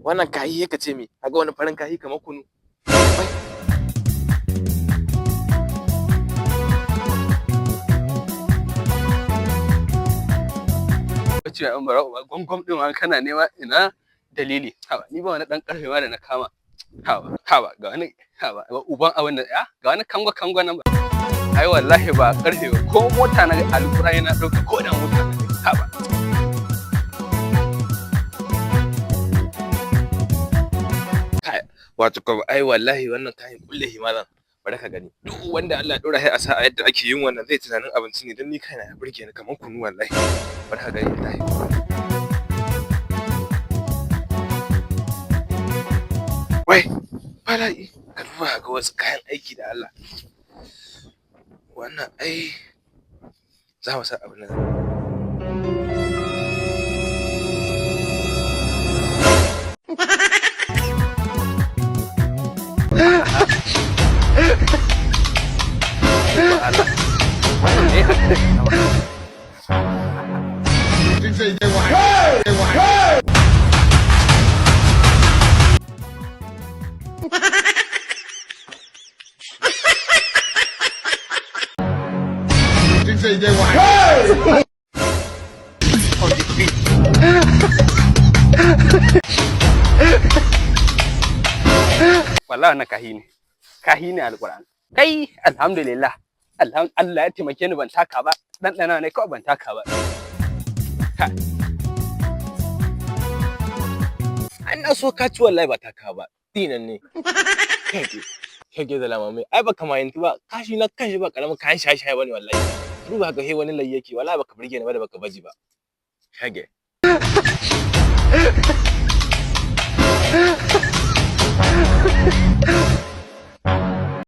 wannan kayi ka ce me kaga wani farin kayi kamar kunu. Wace an bara gwangwam din an kana nema ina dalili. Haba ni ba wani dan karfe ma da na kama. Haba ga wani haba uban abin da ya ga wani kango nan ba. Ai wallahi ba karfe ba ko mota na alƙur'ani na dauka ko da mota haba. Wato ko ai wallahi wannan kayan kullahi malam bari ka gani duk wanda Allah ya dora shi a sa yadda ake yin wannan zai tunanin abinci ne dan ni kaina ya burge ni kaman kunu wallahi bari ka gani wallahi. Wai bala'i ka duba ga wasu kayan aiki da Allah wannan ai za mu sa abin nan. Wallahi wannan kahi ne alƙur'ani kai alhamdulillah Allah ya taimake ni ban taka ba dan dana ne kawai ban taka ba. An na so ka ci wallahi ba taka ba dinan ne kage da lamamai ai baka mayanti ba kashi na kanshi ba karamin kayan shaye-shaye bane wallahi duba ga he wani layyake wallahi baka burge ni ba da baka baji ba kage.